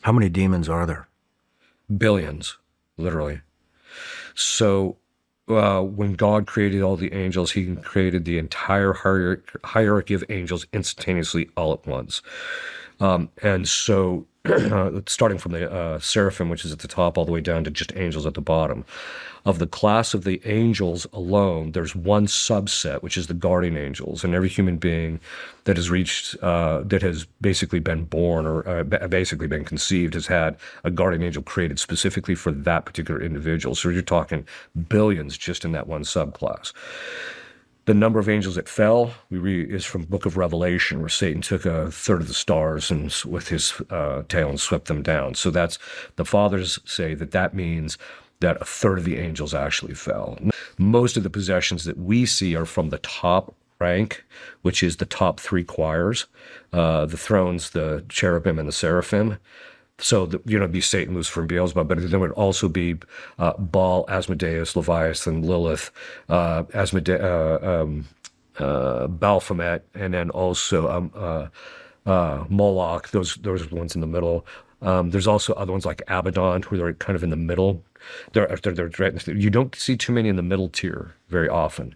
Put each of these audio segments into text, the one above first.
How many demons are there? Billions, literally. So when God created all the angels, he created the entire hierarchy of angels instantaneously all at once. And so starting from the seraphim, which is at the top, all the way down to just angels at the bottom. Of the class of the angels alone, there's one subset, which is the guardian angels. And every human being that has reached, that has basically been born or basically been conceived has had a guardian angel created specifically for that particular individual. So you're talking billions just in that one subclass. The number of angels that fell is from Book of Revelation, where Satan took a third of the stars and with his tail and swept them down. So that's, the fathers say that means that a third of the angels actually fell. Most of the possessions that we see are from the top rank, which is the top three choirs, the thrones, the cherubim, and the seraphim. So, it'd be Satan, Lucifer, and Beelzebub, but there would also be Baal, Asmodeus, Leviathan, Lilith, Baphomet, and then also Moloch. Those are the ones in the middle. There's also other ones like Abaddon, who are kind of in the middle. You don't see too many in the middle tier very often.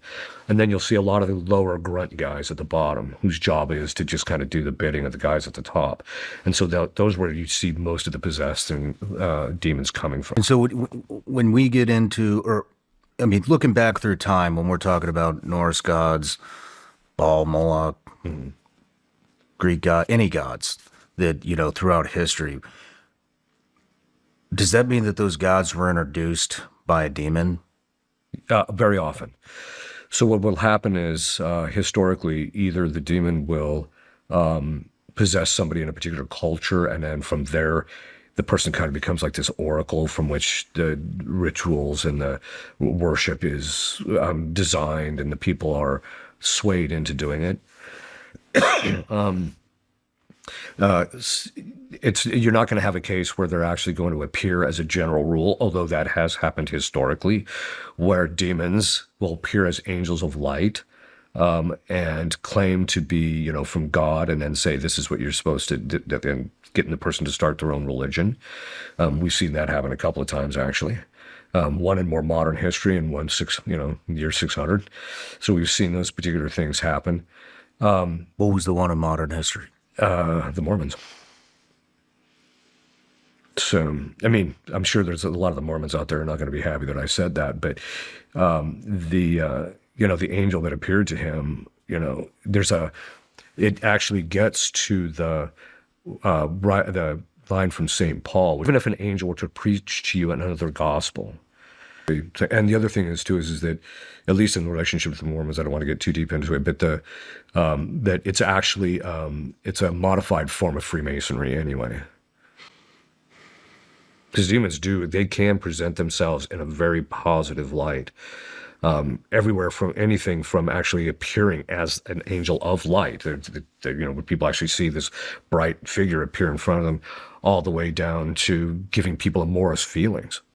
And then you'll see a lot of the lower grunt guys at the bottom, whose job is to just kind of do the bidding of the guys at the top. And so those where you see most of the possessed and demons coming from. And so when we get into, or I mean, looking back through time, when we're talking about Norse gods, Baal, Moloch, Greek god, any gods that, throughout history, does that mean that those gods were introduced by a demon? Very often. So what will happen is, historically, either the demon will possess somebody in a particular culture, and then from there, the person kind of becomes like this oracle from which the rituals and the worship is designed, and the people are swayed into doing it. You're not going to have a case where they're actually going to appear as a general rule, although that has happened historically, where demons will appear as angels of light and claim to be, from God, and then say this is what you're supposed to do, and getting the person to start their own religion. We've seen that happen a couple of times, actually. One in more modern history, and one year 600. So we've seen those particular things happen. What was the one in modern history? The Mormons. So, I mean, I'm sure there's a lot of the Mormons out there who are not going to be happy that I said that, but the angel that appeared to him, it actually gets to the line from St. Paul. Even if an angel were to preach to you another gospel. And the other thing is that, at least in the relationship with the Mormons, I don't want to get too deep into it, but that it's actually it's a modified form of Freemasonry anyway. Because demons they can present themselves in a very positive light, everywhere from anything from actually appearing as an angel of light. When people actually see this bright figure appear in front of them, all the way down to giving people amorous feelings.